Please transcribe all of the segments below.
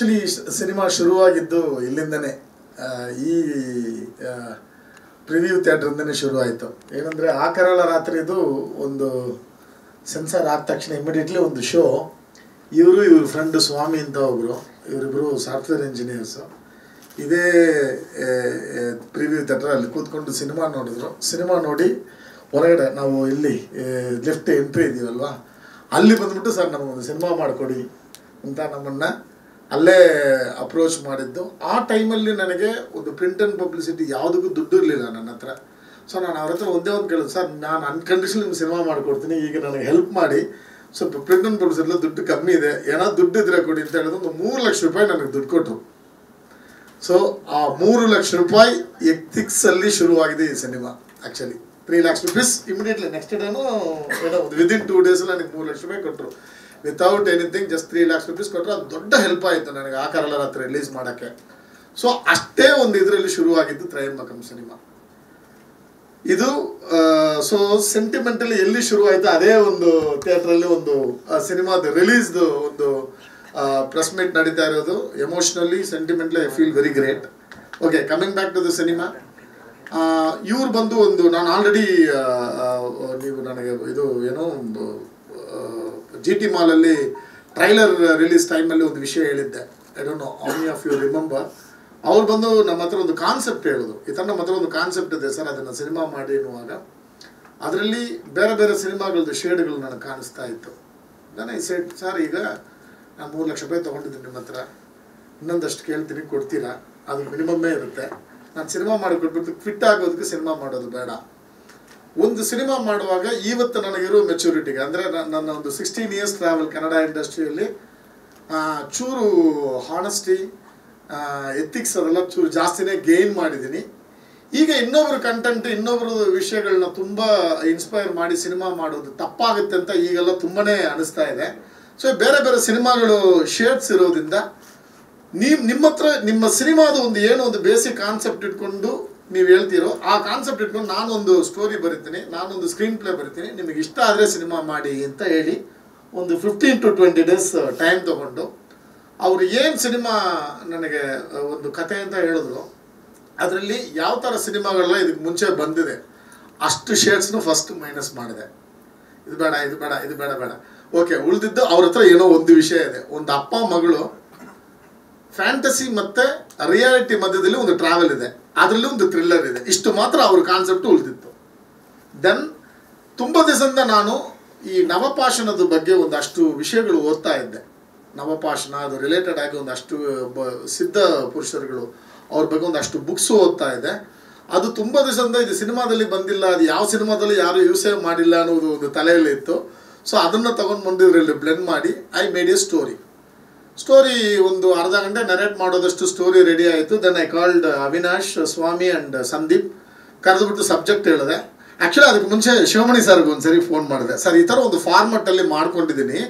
Actually cinema ಶುರುವಾಗಿದ್ದು ಇಲ್ಲಿಂದನೇ ಈ ಪ್ರಿವ್ಯೂ ಥಿಯೇಟ್ರಿಂದನೇ ಶುರುವಾಯಿತು. ಏನಂದರೆ ಆ ಕರಾಳ ರಾತ್ರಿದು ಒಂದು ಸೆನ್ಸಾರ್ ಆದ ತಕ್ಷಣ ಇಮಿಡಿಯೇಟ್ಲಿ ಒಂದು ಶೋ, ಇವ್ರ ಫ್ರೆಂಡು ಸ್ವಾಮಿ ಅಂತ ಒಬ್ಬರು, ಇವರಿಬ್ಬರು ಸಾಫ್ಟ್ವೇರ್ ಇಂಜಿನಿಯರ್ಸು, ಇದೇ ಪ್ರಿವ್ಯೂ ಥಿಯೇಟ್ರ್ ಅಲ್ಲಿ ಕೂತ್ಕೊಂಡು ಸಿನಿಮಾ ನೋಡಿದ್ರು. ಸಿನಿಮಾ ನೋಡಿ ಹೊರಗಡೆ ನಾವು ಇಲ್ಲಿ ಲೆಫ್ಟ್ ಎಂಟ್ರಿ ಇದೀವಲ್ವ, ಅಲ್ಲಿ ಬಂದ್ಬಿಟ್ಟು ಸರ್ ನಮಗೊಂದು ಸಿನಿಮಾ ಮಾಡಿಕೊಡಿ ಅಂತ ನಮ್ಮನ್ನು ಅಲ್ಲೇ ಅಪ್ರೋಚ್ ಮಾಡಿದ್ದು. ಆ ಟೈಮಲ್ಲಿ ನನಗೆ ಒಂದು ಪ್ರಿಂಟ್ ಆ್ಯಂಡ್ ಪಬ್ಲಿಸಿಟಿ ಯಾವುದಕ್ಕೂ ದುಡ್ಡು ಇರಲಿಲ್ಲ ನನ್ನ ಹತ್ರ. ಸೊ ನಾನು ಅವ್ರ ಹತ್ರ ಒಂದೇ ಒಂದು ಕೇಳಿದೆ, ಸರ್ ನಾನು ಅನ್ಕಂಡೀಷನ್ ನಿಮ್ಗೆ ಸಿನಿಮಾ ಮಾಡಿಕೊಡ್ತೀನಿ, ಈಗ ನನಗೆ ಹೆಲ್ಪ್ ಮಾಡಿ, ಸ್ವಲ್ಪ ಪ್ರಿಂಟ್ ಆ್ಯಂಡ್ ಪಬ್ಲಿಸಿಟಿಲಿ ದುಡ್ಡು ಕಮ್ಮಿ ಇದೆ, ಏನೋ ದುಡ್ಡು ಇದ್ರೆ ಕೊಡಿ ಅಂತ ಹೇಳಿದ್ರೆ ಒಂದು 3 ಲಕ್ಷ ರೂಪಾಯಿ ನನಗೆ ದುಡ್ಡು ಕೊಟ್ಟರು. ಸೊ ಆ 3 ಲಕ್ಷ ರೂಪಾಯಿ ಎಥಿಕ್ಸಲ್ಲಿ ಶುರುವಾಗಿದೆ ಈ cinema. Actually 3 lakhs rupees immediately next ಡೇನು ಏನೋ ವಿದಿನ್ 2 days ನನಗೆ 3 ಲಕ್ಷ ರೂಪಾಯಿ ಕೊಟ್ಟರು. Without anything just 3 lakhs rupees ಕೊಟ್ಟರು. ಅದು ದೊಡ್ಡ ಹೆಲ್ಪ್ ಆಯಿತು ನನಗೆ ಆ ಕರಾಳ ರಾತ್ರಿ ರಿಲೀಸ್ ಮಾಡೋಕ್ಕೆ. ಸೊ ಅಷ್ಟೇ ಒಂದು ಇದರಲ್ಲಿ ಶುರುವಾಗಿದ್ದು ತ್ರಯಂಬಕಂ ಸಿನಿಮಾ. ಇದು ಸೊ ಸೆಂಟಿಮೆಂಟಲಿ ಎಲ್ಲಿ ಶುರುವಾಯಿತು ಅದೇ ಒಂದು ಥಿಯೇಟ್ರಲ್ಲಿ ಒಂದು ಸಿನಿಮಾದ ರಿಲೀಸ್ದು ಒಂದು ಪ್ರೆಸ್ ಮೀಟ್ ನಡೀತಾ ಇರೋದು. Emotionally sentimentally I feel very great. Okay, coming back to the cinema. ಇವ್ರು ಬಂದು ಒಂದು ನಾನು ಆಲ್ರೆಡಿ ನೀವು ನನಗೆ ಇದು ಏನೋ GT ಮಾಲಲ್ಲಿ ಟ್ರೈಲರ್ ರಿಲೀಸ್ ಟೈಮಲ್ಲಿ ಒಂದು ವಿಷಯ ಹೇಳಿದ್ದೆ. I don't know how many of you remember. ಅವ್ರು ಬಂದು ನಮ್ಮ ಹತ್ರ ಒಂದು ಕಾನ್ಸೆಪ್ಟ್ ಹೇಳಿದ್ರು, ಈ ಥರ ನಮ್ಮ ಹತ್ರ ಒಂದು ಕಾನ್ಸೆಪ್ಟ್ ಇದೆ ಸರ್, ಅದನ್ನು ಸಿನಿಮಾ ಮಾಡಿ ಎನ್ನುವಾಗ ಅದರಲ್ಲಿ ಬೇರೆ ಬೇರೆ ಸಿನಿಮಾಗಳದ್ದು ಶೇಡ್ಗಳು ನನಗೆ ಕಾಣಿಸ್ತಾ ಇತ್ತು. ನಾನು ಈ ಸೆಟ್ ಸರ್, ಈಗ ನಾನು 3 ಲಕ್ಷ ರೂಪಾಯಿ ತೊಗೊಂಡಿದ್ದೀನಿ ನಿಮ್ಮ ಹತ್ರ, ಇನ್ನೊಂದಷ್ಟು ಕೇಳ್ತೀನಿ ಕೊಡ್ತೀರಾ? ಅದು ಮಿನಿಮಮ್ಮೇ ಇರುತ್ತೆ. ನಾನು ಸಿನಿಮಾ ಮಾಡಿಕೊಟ್ಬಿಟ್ಟು ಫಿಟ್ ಆಗೋದಕ್ಕೆ ಸಿನಿಮಾ ಮಾಡೋದು ಬೇಡ. ಒಂದು ಸಿನಿಮಾ ಮಾಡುವಾಗ ಇವತ್ತು ನನಗಿರೋ ಮೆಚುರಿಟಿಗೆ, ಅಂದರೆ ನನ್ನ ಒಂದು 16 years ಟ್ರಾವೆಲ್ ಕನ್ನಡ ಇಂಡಸ್ಟ್ರಿಯಲ್ಲಿ ಚೂರು ಹಾನೆಸ್ಟಿ, ಎಥಿಕ್ಸ್ ಅದೆಲ್ಲ ಚೂರು ಜಾಸ್ತಿನೇ ಗೇನ್ ಮಾಡಿದ್ದೀನಿ. ಈಗ ಇನ್ನೊಬ್ಬರ ಕಂಟೆಂಟ್, ಇನ್ನೊಬ್ಬರ ವಿಷಯಗಳನ್ನ ತುಂಬ ಇನ್ಸ್ಪೈರ್ ಮಾಡಿ ಸಿನಿಮಾ ಮಾಡೋದು ತಪ್ಪಾಗುತ್ತೆ ಅಂತ ಈಗೆಲ್ಲ ತುಂಬಾ ಅನಿಸ್ತಾ ಇದೆ. ಸೊ ಬೇರೆ ಬೇರೆ ಸಿನಿಮಾಗಳು ಶೇಡ್ಸ್ ಇರೋದ್ರಿಂದ ನಿಮ್ಮ ಹತ್ರ ನಿಮ್ಮ ಸಿನಿಮಾದ ಒಂದು ಏನೋ ಒಂದು ಬೇಸಿಕ್ ಕಾನ್ಸೆಪ್ಟ್ ಇಟ್ಕೊಂಡು ನೀವು ಹೇಳ್ತೀರೋ, ಆ ಕಾನ್ಸೆಪ್ಟ್ ಇಟ್ಕೊಂಡು ನಾನೊಂದು ಸ್ಟೋರಿ ಬರಿತೀನಿ, ನಾನೊಂದು ಸ್ಕ್ರೀನ್ ಪ್ಲೇ ಬರಿತೀನಿ, ನಿಮಗೆ ಇಷ್ಟ ಆದರೆ ಸಿನಿಮಾ ಮಾಡಿ ಅಂತ ಹೇಳಿ ಒಂದು 15 to 20 days ಟೈಮ್ ತೊಗೊಂಡು ಅವರು ಏನು ಸಿನಿಮಾ ನನಗೆ ಒಂದು ಕತೆ ಅಂತ ಹೇಳಿದ್ರು, ಅದರಲ್ಲಿ ಯಾವ ಥರ ಸಿನಿಮಾಗಳೆಲ್ಲ ಇದಕ್ಕೆ ಮುಂಚೆ ಬಂದಿದೆ ಅಷ್ಟು ಶೇಡ್ಸ್ನು ಫಸ್ಟ್ ಮೈನಸ್ ಮಾಡಿದೆ. ಇದು ಬೇಡ, ಇದು ಬೇಡ, ಇದು ಬೇಡ ಬೇಡ. ಓಕೆ, ಉಳಿದಿದ್ದು ಅವ್ರ ಹತ್ರ ಏನೋ ಒಂದು ವಿಷಯ ಇದೆ, ಒಂದು ಅಪ್ಪ ಮಗಳು ಫ್ಯಾಂಟಸಿ ಮತ್ತು ರಿಯಾಲಿಟಿ ಮಧ್ಯದಲ್ಲಿ ಒಂದು ಟ್ರಾವೆಲ್ ಇದೆ, ಅದರಲ್ಲಿ ಒಂದು ಥ್ರಿಲ್ಲರ್ ಇದೆ, ಇಷ್ಟು ಮಾತ್ರ ಅವ್ರ ಕಾನ್ಸೆಪ್ಟ್ ಉಳಿದಿತ್ತು. ದೆನ್ ತುಂಬ ದಿವಸದಿಂದ ನಾನು ಈ ನವಪಾಷಾಣದ ಬಗ್ಗೆ ಒಂದಷ್ಟು ವಿಷಯಗಳು ಓದ್ತಾ ಇದ್ದೆ. ನವಪಾಷಾಣ ಅದು ರಿಲೇಟೆಡ್ ಆಗಿ ಒಂದಷ್ಟು ಸಿದ್ಧ ಪುರುಷರುಗಳು ಅವ್ರ ಬಗ್ಗೆ ಒಂದಷ್ಟು ಬುಕ್ಸು ಓದ್ತಾ ಇದೆ. ಅದು ತುಂಬ ದಿವಸದಿಂದ ಇದು ಸಿನಿಮಾದಲ್ಲಿ ಬಂದಿಲ್ಲ, ಅದು ಯಾವ ಸಿನಿಮಾದಲ್ಲಿ ಯಾರು ಯೂಸೇ ಮಾಡಿಲ್ಲ ಅನ್ನೋದು ಒಂದು ತಲೆಯಲ್ಲಿ ಇತ್ತು. ಸೊ ಅದನ್ನು ತೊಗೊಂಡು ಬಂದು ಇದರಲ್ಲಿ ಬ್ಲೆಂಡ್ ಮಾಡಿ ಐ ಮೇಡ್ ಎ ಸ್ಟೋರಿ. ಒಂದು ಅರ್ಧ ಗಂಟೆ ನರೇಟ್ ಮಾಡೋದಷ್ಟು ಸ್ಟೋರಿ ರೆಡಿ ಆಯಿತು. Then I called Avinash, Swamy and Sandeep ಕರೆದುಬಿಟ್ಟು ಸಬ್ಜೆಕ್ಟ್ ಹೇಳಿದೆ. ಆ್ಯಕ್ಚುಲಿ ಅದಕ್ಕೆ ಮುಂಚೆ ಶಿವಮಣಿ ಸರ್ಗೆ ಒಂದು ಸರಿ ಫೋನ್ ಮಾಡಿದೆ, ಸರ್ ಈ ಥರ ಒಂದು ಫಾರ್ಮೆಟಲ್ಲಿ ಮಾಡ್ಕೊಂಡಿದ್ದೀನಿ,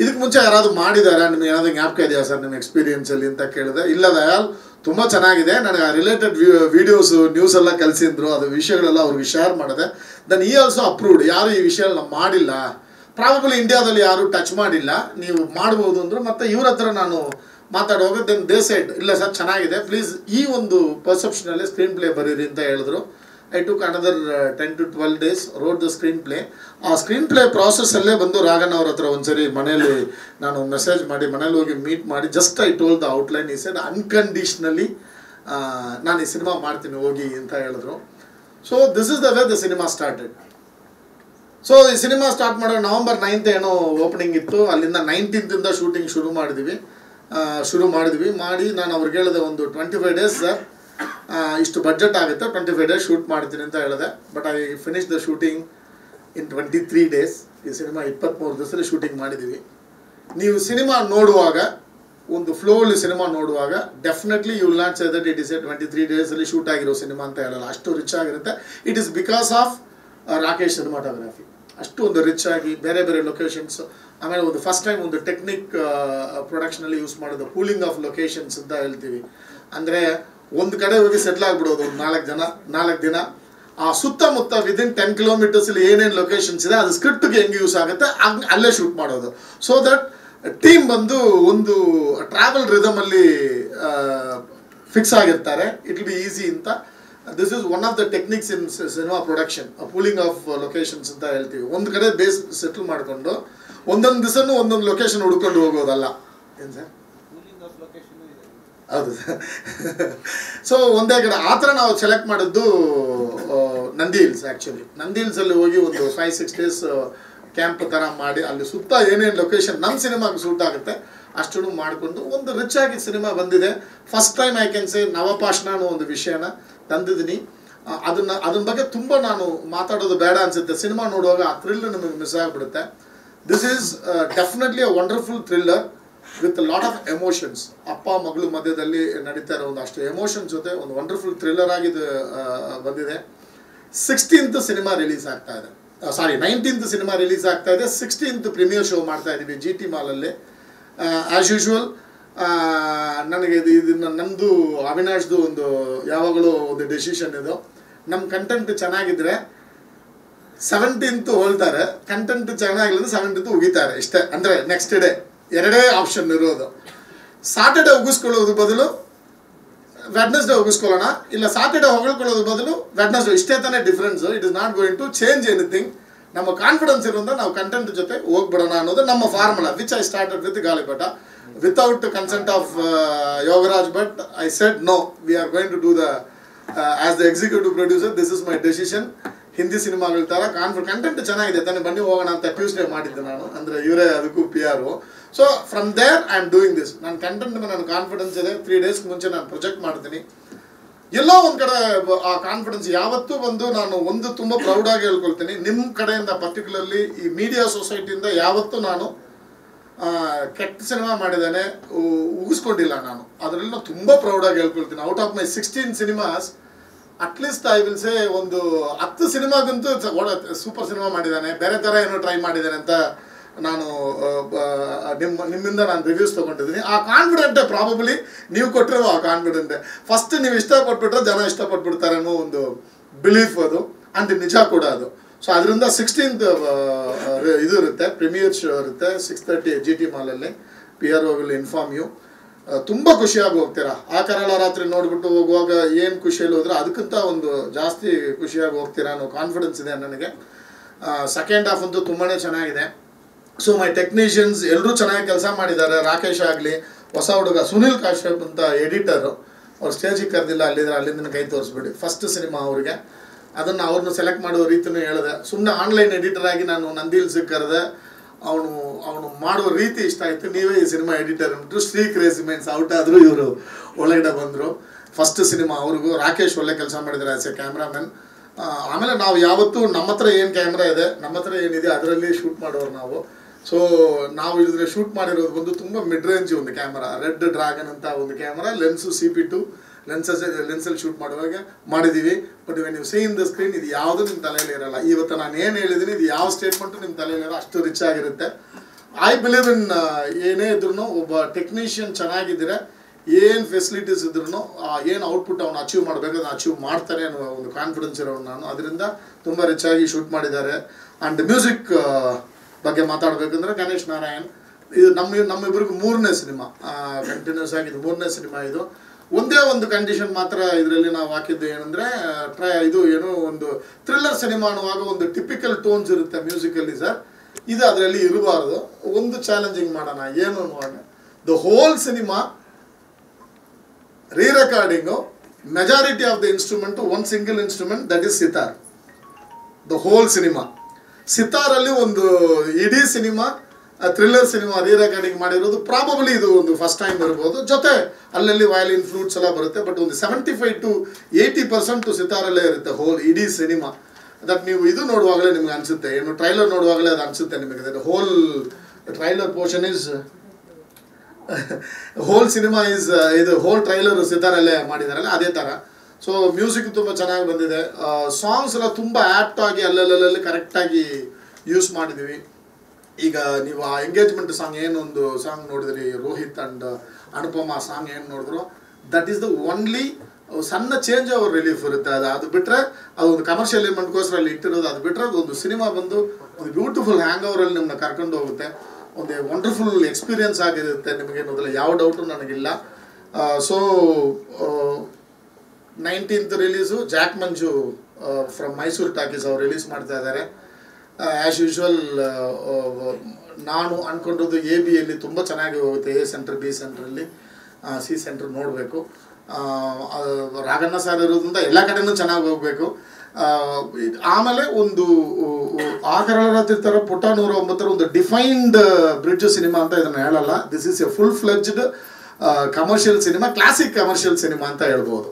ಇದಕ್ಕೆ ಮುಂಚೆ ಯಾರಾದರೂ ಮಾಡಿದ್ದಾರೆ, ನಿಮಗೆ ಏನಾದರೂ ಜ್ಞಾಪಕ ಇದೆಯಾ ಸರ್ ನಿಮ್ಮ ಎಕ್ಸ್ಪೀರಿಯನ್ಸಲ್ಲಿ ಅಂತ ಕೇಳಿದೆ. ಇಲ್ಲ ದಯಾಲ್, ತುಂಬ ಚೆನ್ನಾಗಿದೆ, ನನಗೆ ಆ ರಿಲೇಟೆಡ್ ವೀಡಿಯೋಸು ನ್ಯೂಸೆಲ್ಲ ಕಲಿಸಿದ್ರು, ಅದು ವಿಷಯಗಳೆಲ್ಲ ಅವ್ರಿಗೆ ಶೇರ್ ಮಾಡಿದೆ. ದೆನ್ ಈ ಆಲ್ಸೋ ಅಪ್ರೂವ್ಡ್, ಯಾರು ಈ ವಿಷಯಗಳನ್ನ ಮಾಡಿಲ್ಲ, ಪ್ರಾಬಬಲಿ ಇಂಡಿಯಾದಲ್ಲಿ ಯಾರು ಟಚ್ ಮಾಡಿಲ್ಲ, ನೀವು ಮಾಡ್ಬೋದು ಅಂದರು. ಮತ್ತು ಇವ್ರ ಹತ್ರ ನಾನು ಮಾತಾಡುವಾಗ ದೆನ್ ದೇ ಸೈಡ್, ಇಲ್ಲ ಸರ್ ಚೆನ್ನಾಗಿದೆ, ಪ್ಲೀಸ್ ಈ ಒಂದು ಪರ್ಸೆಪ್ಷನಲ್ಲಿ ಸ್ಕ್ರೀನ್ ಪ್ಲೇ ಬರೀರಿ ಅಂತ ಹೇಳಿದ್ರು. I took another 10 to 12 days, road the screen play. ಆ ಸ್ಕ್ರೀನ್ ಪ್ಲೇ ಪ್ರಾಸೆಸ್ಸಲ್ಲೇ ಬಂದು ರಾಘನ್ ಅವ್ರ ಹತ್ರ ಒಂದ್ಸರಿ ಮನೇಲಿ ನಾನು ಮೆಸೇಜ್ ಮಾಡಿ ಮನೇಲಿ ಹೋಗಿ ಮೀಟ್ ಮಾಡಿ just I told the outline. ಈ ಸೈಡ್ ಅನ್ಕಂಡೀಷ್ನಲಿ ನಾನು ಈ ಸಿನಿಮಾ ಮಾಡ್ತೀನಿ ಹೋಗಿ ಅಂತ ಹೇಳಿದ್ರು. So this is the way the cinema started. So ಈ ಸಿನಿಮಾ ಸ್ಟಾರ್ಟ್ ಮಾಡೋ November 9th ಏನೋ ಓಪನಿಂಗ್ ಇತ್ತು, ಅಲ್ಲಿಂದ 19th ಶೂಟಿಂಗ್ ಶುರು ಮಾಡಿದ್ವಿ. ಮಾಡಿ ನಾನು ಅವ್ರಿಗೆ ಹೇಳಿದೆ, ಒಂದು 25 days ಸರ್, ಇಷ್ಟು ಬಡ್ಜೆಟ್ ಆಗುತ್ತೆ, 25 days ಶೂಟ್ ಮಾಡ್ತೀನಿ ಅಂತ ಹೇಳಿದೆ. But I finish the shooting in 23 days. ಈ ಸಿನಿಮಾ 23 ದಿವಸದಲ್ಲಿ ಶೂಟಿಂಗ್ ಮಾಡಿದ್ದೀವಿ. ನೀವು ಸಿನಿಮಾ ನೋಡುವಾಗ, ಒಂದು ಫ್ಲೋಲ್ಲಿ ಸಿನಿಮಾ ನೋಡುವಾಗ definitely you will not say that it is a 23 days shoot ಆಗಿರೋ ಸಿನಿಮಾ ಅಂತ ಹೇಳಲ್ಲ, ಅಷ್ಟು ರಿಚ್ ಆಗಿರುತ್ತೆ. It is because of Rakesh cinematography. ಅಷ್ಟು ಒಂದು ರಿಚ್ ಆಗಿ ಬೇರೆ ಬೇರೆ ಲೊಕೇಶನ್ಸ್, ಆಮೇಲೆ ಒಂದು ಫಸ್ಟ್ ಟೈಮ್ ಒಂದು ಟೆಕ್ನಿಕ್ ಪ್ರೊಡಕ್ಷನಲ್ಲಿ ಯೂಸ್ ಮಾಡೋದು ಪೂಲಿಂಗ್ ಆಫ್ ಲೊಕೇಶನ್ಸ್ ಅಂತ ಹೇಳ್ತೀವಿ. ಅಂದರೆ ಒಂದು ಕಡೆ ಹೋಗಿ ಸೆಟ್ಲ್ ಆಗಿಬಿಡೋದು ಒಂದು 4 ದಿನ, ಆ ಸುತ್ತಮುತ್ತ ವಿದಿನ್ 10 kilometers ಏನೇನು ಲೊಕೇಶನ್ಸ್ ಇದೆ ಅದು ಸ್ಕ್ರಿಪ್ಟ್ಗೆ ಹೆಂಗೆ ಯೂಸ್ ಆಗುತ್ತೆ ಅಲ್ಲೇ ಶೂಟ್ ಮಾಡೋದು. ಸೊ ದಟ್ ಟೀಮ್ ಬಂದು ಒಂದು ಟ್ರಾವೆಲ್ ರಿದಮಲ್ಲಿ ಫಿಕ್ಸ್ ಆಗಿರ್ತಾರೆ. ಇಟ್ ವಿಲ್ ಬಿ ಈಸಿ ಅಂತ. This is one of the techniques in cinema production, pooling of locations ಅಂತ ಹೇಳ್ತೀವಿ. ಒಂದು ಕಡೆ ಬೇಸ್ ಸೆಟಲ್ ಮಾಡಿಕೊಂಡು ಒಂದೊಂದು ದಿವಸನೂ ಒಂದೊಂದು ಲೊಕೇಶನ್ ಹುಡ್ಕೊಂಡು ಹೋಗೋದಲ್ಲ. ಏನು ಸರ್? ಹೌದು ಸರ್. ಸೊ ಒಂದೇ ಕಡೆ ಆ ಥರ ನಾವು ಸೆಲೆಕ್ಟ್ ಮಾಡಿದ್ದು ನಂದಿ ಹಿಲ್ಸ್. ಆ್ಯಕ್ಚುಲಿ ನಂದಿ ಹಿಲ್ಸಲ್ಲಿ ಹೋಗಿ ಒಂದು 5-6 ಡೇಸ್ ಕ್ಯಾಂಪ್ ಥರ ಮಾಡಿ ಅಲ್ಲಿ ಸುತ್ತ ಏನೇನು ಲೊಕೇಶನ್ ನಮ್ಮ ಸಿನಿಮಾಗೆ ಸೂಟ್ ಆಗುತ್ತೆ ಅಷ್ಟನ್ನು ಮಾಡಿಕೊಂಡು ಒಂದು ರಿಚ್ ಆಗಿ ಸಿನಿಮಾ ಬಂದಿದೆ. First time I can say ನವಪಾಷಾಣ ಅನ್ನೋ ಒಂದು ವಿಷಯನ ತಂದಿದ್ದೀನಿ. ಅದನ್ನ ಬಗ್ಗೆ ತುಂಬ ನಾನು ಮಾತಾಡೋದು ಬೇಡ ಅನಿಸುತ್ತೆ. ಸಿನಿಮಾ ನೋಡುವಾಗ ಆ ಥ್ರಿಲ್ ನಮಗೆ ಮಿಸ್ ಆಗಿಬಿಡುತ್ತೆ. This is definitely a wonderful thriller with lot of emotions. ಅಪ್ಪ ಮಗಳು ಮಧ್ಯದಲ್ಲಿ ನಡೀತಾ ಇರೋ ಒಂದು ಅಷ್ಟು ಎಮೋಷನ್ಸ್ ಜೊತೆ ಒಂದು ವಂಡರ್ಫುಲ್ ಥ್ರಿಲ್ಲರ್ ಆಗಿ ಬಂದಿದೆ. 16th ಸಿನಿಮಾ ರಿಲೀಸ್ ಆಗ್ತಾ ಇದೆ. 19th ಸಿನಿಮಾ ರಿಲೀಸ್ ಆಗ್ತಾ ಇದೆ. 16th ಪ್ರೀಮಿಯರ್ ಶೋ ಮಾಡ್ತಾ ಇದ್ದೀವಿ GT ಮಾಲಲ್ಲಿ. ಆ್ಯಸ್ ಯೂಶ್ವಲ್ ನನಗೆ ಇದನ್ನು ನಮ್ಮದು ಅವಿನಾಶ್ದು ಒಂದು ಯಾವಾಗಲೂ ಒಂದು ಡೆಸಿಷನ್ ಇದು. ನಮ್ಮ ಕಂಟೆಂಟ್ ಚೆನ್ನಾಗಿದ್ದರೆ 17th ಹೋಲ್ತಾರೆ, ಕಂಟೆಂಟ್ ಚೆನ್ನಾಗಿಲ್ಲ 17th ಉಗಿತಾರೆ ಇಷ್ಟೇ. ಅಂದರೆ ನೆಕ್ಸ್ಟ್ ಡೇ ಎರಡೇ ಆಪ್ಷನ್ ಇರೋದು. ಸಾಟರ್ಡೆ ಉಗಿಸ್ಕೊಳ್ಳೋದು ಬದಲು ವೆಡ್ನೆಸ್ಡೇ ಉಗಿಸ್ಕೊಳ್ಳೋಣ, ಇಲ್ಲ ಸಾಟರ್ಡೆ ಹೊಗಳ್ಕೊಳ್ಳೋದು ಬದಲು ವೆಡ್ನೆಸ್ಡೇ, ಇಷ್ಟೇ ತಾನೇ difference. It is not going to change anything. ನಮ್ಮ ಕಾನ್ಫಿಡೆನ್ಸ್ ಇರೋದ್ರಿಂದ ನಾವು ಕಂಟೆಂಟ್ ಜೊತೆ ಹೋಗ್ಬಿಡೋಣ ಅನ್ನೋದು ನಮ್ಮ formula, which I started with Galipata. Without consent of Yogaraj Bhat, I said no, we are going to do the as the executive producer, this is my decision. Hindi ಸಿನಿಮಾಗಳ ಥರ content ಚೆನ್ನಾಗಿದೆ ತಾನೇ, ಬನ್ನಿ ಹೋಗೋಣ ಅಂತ ಟ್ಯೂಸ್ಡೇ ಮಾಡಿದ್ದೆ ನಾನು. ಅಂದರೆ ಇವರೇ ಅದಕ್ಕೂ PR. So from there I am doing this. ನನ್ನ ಕಂಟೆಂಟ್ ಮೇಲೆ ನನ್ನ ಕಾನ್ಫಿಡೆನ್ಸ್ ಇದೆ. 3 ಡೇಸ್ ಮುಂಚೆ ನಾನು ಪ್ರೊಜೆಕ್ಟ್ ಮಾಡ್ತೀನಿ. ಎಲ್ಲೋ ಒಂದು ಕಡೆ ಆ ಕಾನ್ಫಿಡೆನ್ಸ್ ಯಾವತ್ತೂ ಬಂದು ನಾನು ಒಂದು ತುಂಬ ಪ್ರೌಡಾಗಿ ಹೇಳ್ಕೊಳ್ತೀನಿ, ನಿಮ್ಮ ಕಡೆಯಿಂದ ಪರ್ಟಿಕ್ಯುಲರ್ಲಿ ಈ ಮೀಡಿಯಾ ಸೊಸೈಟಿಯಿಂದ ಯಾವತ್ತೂ ನಾನು ಕೆಟ್ಟ ಸಿನಿಮಾ ಮಾಡಿದ್ದೇನೆ ಉಗಿಸ್ಕೊಂಡಿಲ್ಲ ನಾನು. ಅದರಲ್ಲಿ ತುಂಬ ಪ್ರೌಡಾಗಿ ಹೇಳ್ಕೊಳ್ತೀನಿ. Out of my 16 cinemas at least I will say ಒಂದು 10 ಸಿನಿಮಾಗಂತೂ ಸೂಪರ್ ಸಿನಿಮಾ ಮಾಡಿದ್ದಾನೆ, ಬೇರೆ ಥರ ಏನೋ ಟ್ರೈ ಮಾಡಿದ್ದಾನೆ ಅಂತ ನಾನು ನಿಮ್ಮಿಂದ ನಾನು ರಿವ್ಯೂಸ್ ತೊಗೊಂಡಿದ್ದೀನಿ. ಆ ಕಾನ್ಫಿಡೆಂಟೇ ಪ್ರಾಬಬ್ಲಿ ನೀವು ಕೊಟ್ಟಿರೋ ಆ ಕಾನ್ಫಿಡೆಂಟೇ. ಫಸ್ಟ್ ನೀವು ಇಷ್ಟಪಟ್ಬಿಟ್ರೆ ಜನ ಇಷ್ಟಪಟ್ಬಿಡ್ತಾರೆ ಅನ್ನೋ ಒಂದು ಬಿಲೀಫ್ ಅದು, ಅಂಡ್ ನಿಜ ಕೂಡ ಅದು. ಸೊ ಅದರಿಂದ 16th ಇದು ಇರುತ್ತೆ, ಪ್ರೀಮಿಯರ್ ಶೋ ಇರುತ್ತೆ 6:30 GT ಮಾಲಲ್ಲಿ. PRO will inform you. ತುಂಬ ಖುಷಿಯಾಗಿ ಹೋಗ್ತೀರಾ. ಆ ಕರಾಳ ರಾತ್ರಿ ನೋಡಿಬಿಟ್ಟು ಹೋಗುವಾಗ ಏನು ಖುಷಿಯಲ್ಲಿ ಹೋದ್ರೆ ಅದಕ್ಕಿಂತ ಒಂದು ಜಾಸ್ತಿ ಖುಷಿಯಾಗಿ ಹೋಗ್ತೀರಾ ಅನ್ನೋ ಕಾನ್ಫಿಡೆನ್ಸ್ ಇದೆ ನನಗೆ. ಸೆಕೆಂಡ್ ಹಾಫ್ ಅಂತೂ ತುಂಬಾ ಚೆನ್ನಾಗಿದೆ. ಸೊ ಮೈ ಟೆಕ್ನಿಷಿಯನ್ಸ್ ಎಲ್ಲರೂ ಚೆನ್ನಾಗಿ ಕೆಲಸ ಮಾಡಿದ್ದಾರೆ. ರಾಕೇಶ್ ಆಗಲಿ, ಹೊಸ ಹುಡುಗ ಸುನಿಲ್ ಕಾಶ್ಯಪ್ ಅಂತ ಎಡಿಟರು, ಅವ್ರು ಸ್ಟೇಜಿಗೆ ಕರೆದಿಲ್ಲ, ಅಲ್ಲಿಂದ ಕೈ ತೋರಿಸ್ಬಿಡಿ. ಫಸ್ಟ್ ಸಿನಿಮಾ ಅವ್ರಿಗೆ, ಅದನ್ನು ಅವ್ರನ್ನ ಸೆಲೆಕ್ಟ್ ಮಾಡುವ ರೀತಿಯೂ ಹೇಳಿದೆ. ಸುಮ್ಮನೆ ಆನ್ಲೈನ್ ಎಡಿಟರ್ ಆಗಿ ನಾನು ನಂದಿ ಹಿಲ್ಸಿಗೆ ಕರೆದೆ. ಅವನು ಮಾಡುವ ರೀತಿ ಇಷ್ಟ ಆಯಿತು. ನೀವೇ ಈ ಸಿನಿಮಾ ಎಡಿಟರ್ ಅಂದ್ಬಿಟ್ಟು ಶ್ರೀ ಕ್ರೇಜಿ ಮೈನ್ಸ್ ಔಟ್ ಆದರೂ ಇವರು ಒಳಗಡೆ ಬಂದರು. ಫಸ್ಟ್ ಸಿನಿಮಾ ಅವ್ರಿಗೂ. ರಾಕೇಶ್ ಒಳ್ಳೆ ಕೆಲಸ ಮಾಡಿದ್ದಾರೆ ಆ್ಯಸ್ ಎ ಕ್ಯಾಮ್ರಾಮನ್. ಆಮೇಲೆ ನಾವು ಯಾವತ್ತೂ ನಮ್ಮ ಹತ್ರ ಏನು ಕ್ಯಾಮ್ರಾ ಇದೆ, ನಮ್ಮ ಹತ್ರ ಏನಿದೆ ಅದರಲ್ಲಿ ಶೂಟ್ ಮಾಡೋರು ನಾವು. ಸೊ ನಾವು ಇದ್ರೆ ಶೂಟ್ ಮಾಡಿರೋದು ಬಂದು ತುಂಬ ಮಿಡ್ ರೇಂಜ್ ಒಂದು ಕ್ಯಾಮ್ರಾ, ರೆಡ್ ಡ್ರ್ಯಾಗನ್ ಅಂತ ಒಂದು ಕ್ಯಾಮ್ರಾ, ಲೆನ್ಸು CP2 ಲೆನ್ಸಲ್ಲಿ ಶೂಟ್ ಮಾಡುವಾಗ ಮಾಡಿದ್ದೀವಿ. But when you see in the screen ಇದು ಯಾವುದೂ ನಿಮ್ಮ ತಲೆಯಲ್ಲಿ ಇರಲ್ಲ. ಇವತ್ತು ನಾನು ಏನು ಹೇಳಿದ್ದೀನಿ ಇದು ಯಾವ ಸ್ಟೇಟ್ಮೆಂಟು ನಿಮ್ಮ ತಲೆಯಲ್ಲಿರೋ ಅಷ್ಟು ರಿಚ್ ಆಗಿರುತ್ತೆ. ಐ ಬಿಲೀವ್ ಇನ್ ಏನೇ ಇದ್ರೂ ಒಬ್ಬ ಟೆಕ್ನಿಷಿಯನ್ ಚೆನ್ನಾಗಿದ್ದರೆ ಏನು ಫೆಸಿಲಿಟೀಸ್ ಇದ್ರೂ ಏನು ಔಟ್ಪುಟ್ ಅವನು ಅಚೀವ್ ಮಾಡಬೇಕು ಅದನ್ನು ಅಚೀವ್ ಮಾಡ್ತಾನೆ ಅನ್ನೋ ಒಂದು ಕಾನ್ಫಿಡೆನ್ಸ್ ಇರೋನು ನಾನು. ಅದರಿಂದ ತುಂಬ ರಿಚ್ ಆಗಿ ಶೂಟ್ ಮಾಡಿದ್ದಾರೆ. ಆ್ಯಂಡ್ ಮ್ಯೂಸಿಕ್ ಬಗ್ಗೆ ಮಾತಾಡಬೇಕಂದ್ರೆ ಗಣೇಶ್ ನಾರಾಯಣ್, ಇದು ನಮ್ಮಿಬ್ಬರಿಗೂ 3ನೇ ಸಿನಿಮಾ, ಕಂಟಿನ್ಯೂಸ್ ಆಗಿ ಇದು 3ನೇ ಸಿನಿಮಾ. ಇದು ಒಂದೇ ಒಂದು ಕಂಡೀಷನ್ ಮಾತ್ರ ಇದರಲ್ಲಿ ನಾವು ಹಾಕಿದ್ದು ಏನಂದರೆ, ಇದು ಏನೋ ಒಂದು ಥ್ರಿಲ್ಲರ್ ಸಿನಿಮಾ ಅನ್ನುವಾಗ ಒಂದು ಟಿಪಿಕಲ್ ಟೋನ್ಸ್ ಇರುತ್ತೆ ಮ್ಯೂಸಿಕಲ್ಲಿ ಸರ್, ಇದು ಅದರಲ್ಲಿ ಇರಬಾರ್ದು. ಒಂದು ಚಾಲೆಂಜಿಂಗ್ ಮಾಡೋಣ. ಏನು ಅನ್ನುವಾಗ the whole cinema rerecording, majority of the instrument ಒಂದು single instrument, that is sitar. The whole cinema ಸಿತಾರಲ್ಲಿ ಒಂದು ಇಡೀ ಸಿನಿಮಾ ಥ್ರಿಲ್ಲರ್ ಸಿನಿಮಾ ರೀರೆಕಾರ್ಡಿಂಗ್ ಮಾಡಿರೋದು ಪ್ರಾಬಬ್ಲಿ ಇದು ಒಂದು ಫಸ್ಟ್ ಟೈಮ್ ಇರ್ಬೋದು. ಜೊತೆ ಅಲ್ಲಲ್ಲಿ ವಯಲಿನ್ ಫ್ಲೂಟ್ಸ್ ಎಲ್ಲ ಬರುತ್ತೆ. ಬಟ್ ಒಂದು 75 to 80% ಸಿತಾರಲ್ಲೇ ಇರುತ್ತೆ ಹೋಲ್ ಇಡೀ ಸಿನಿಮಾ. ದಟ್ ನೀವು ಇದು ನೋಡುವಾಗಲೇ ನಿಮ್ಗೆ ಅನಿಸುತ್ತೆ, ಏನು ಟ್ರೈಲರ್ ನೋಡುವಾಗಲೇ ಅದು ಅನಿಸುತ್ತೆ ನಿಮಗೆ. Whole trailer portion is whole cinema is ಇದು ಹೋಲ್ ಟ್ರೈಲರ್ ಸಿತಾರಲ್ಲೇ ಮಾಡಿದಾರಲ್ಲ ಅದೇ ಥರ. ಸೊ ಮ್ಯೂಸಿಕ್ ತುಂಬ ಚೆನ್ನಾಗಿ ಬಂದಿದೆ. ಸಾಂಗ್ಸ್ ಎಲ್ಲ ತುಂಬ ಆ್ಯಪ್ಟ್ ಆಗಿ ಅಲ್ಲಲ್ಲಿ ಕರೆಕ್ಟಾಗಿ ಯೂಸ್ ಮಾಡಿದ್ದೀವಿ. ಈಗ ನೀವು ಆ ಎಂಗೇಜ್ಮೆಂಟ್ ಸಾಂಗ್ ಏನೊಂದು ಸಾಂಗ್ ನೋಡಿದ್ರಿ, ರೋಹಿತ್ ಆ್ಯಂಡ್ ಅನುಪಮ ಸಾಂಗ್ ಏನು ನೋಡಿದ್ರು, ದಟ್ ಈಸ್ ದ ಓನ್ಲಿ ಸಣ್ಣ ಚೇಂಜ್ ಓವರ್ ರಿಲೀಫ್ ಇರುತ್ತೆ. ಅದು ಬಿಟ್ಟರೆ ಅದೊಂದು ಕಮರ್ಷಿಯಲ್ ಎಲಿಮೆಂಟ್ಗೋಸ್ಕರ ಅಲ್ಲಿ ಇಟ್ಟಿರೋದು. ಅದು ಬಿಟ್ಟರೆ ಒಂದು ಸಿನಿಮಾ ಬಂದು ಒಂದು ಬ್ಯೂಟಿಫುಲ್ ಹ್ಯಾಂಗ್ ಓವರಲ್ಲಿ ನಿಮ್ಮನ್ನ ಕರ್ಕೊಂಡು ಹೋಗುತ್ತೆ. ಒಂದು ವಂಡರ್ಫುಲ್ ಎಕ್ಸ್ಪೀರಿಯನ್ಸ್ ಆಗಿರುತ್ತೆ ನಿಮಗೆ ಅನ್ನೋದ್ರಲ್ಲಿ ಯಾವ ಡೌಟು ನನಗಿಲ್ಲ. So 19th release Jack Manju from Mysuru talkies ಅವ್ರು ರಿಲೀಸ್ ಮಾಡ್ತಾ ಇದ್ದಾರೆ. ಆ್ಯಸ್ ಯೂಶ್ವಲ್ ನಾನು ಅಂದ್ಕೊಂಡಿದ್ದು ABಯಲ್ಲಿ ತುಂಬ ಚೆನ್ನಾಗಿ ಹೋಗುತ್ತೆ. A ಸೆಂಟ್ರ್ B ಸೆಂಟ್ರಲ್ಲಿ C ಸೆಂಟ್ರ್ ನೋಡಬೇಕು. ರಾಘಣ್ಣ ಸರ್ ಇರೋದ್ರಿಂದ ಎಲ್ಲ ಕಡೆನೂ ಚೆನ್ನಾಗಿ ಹೋಗಬೇಕು. ಆಮೇಲೆ ಒಂದು ಆ ಕರಾಳ ರಾತ್ರಿ ಥರ ಪುಟ 109 ಒಂದು ಡಿಫೈನ್ಡ್ ಬ್ರಿಡ್ಜ್ ಸಿನಿಮಾ ಅಂತ ಇದನ್ನು ಹೇಳಲ್ಲ. This is A full fledged commercial cinema, classic commercial cinema ಅಂತ ಹೇಳ್ಬೋದು.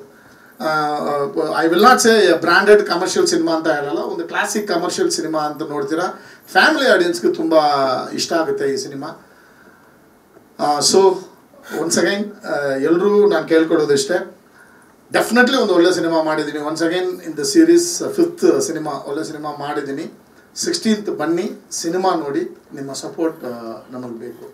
I will not say branded commercial cinema ಅಂತ ಹೇಳಲ್ಲ, ಒಂದು ಕ್ಲಾಸಿಕ್ ಕಮರ್ಷಿಯಲ್ ಸಿನಿಮಾ ಅಂತ ನೋಡ್ತೀರಾ. ಫ್ಯಾಮಿಲಿ ಆಡಿಯನ್ಸ್ಗೆ ತುಂಬ ಇಷ್ಟ ಆಗುತ್ತೆ ಈ ಸಿನಿಮಾ. ಸೊ ಒನ್ಸ್ ಅಗೈನ್ ಎಲ್ಲರೂ ನಾನು ಕೇಳ್ಕೊಡೋದಿಷ್ಟೇ, ಡೆಫಿನೆಟ್ಲಿ ಒಂದು ಒಳ್ಳೆ ಸಿನಿಮಾ ಮಾಡಿದ್ದೀನಿ. Once again in the series 5th cinema ಒಳ್ಳೆ ಸಿನಿಮಾ ಮಾಡಿದ್ದೀನಿ. 16th ಬನ್ನಿ, ಸಿನಿಮಾ ನೋಡಿ, ನಿಮ್ಮ ಸಪೋರ್ಟ್ ನಮಗೆ ಬೇಕು.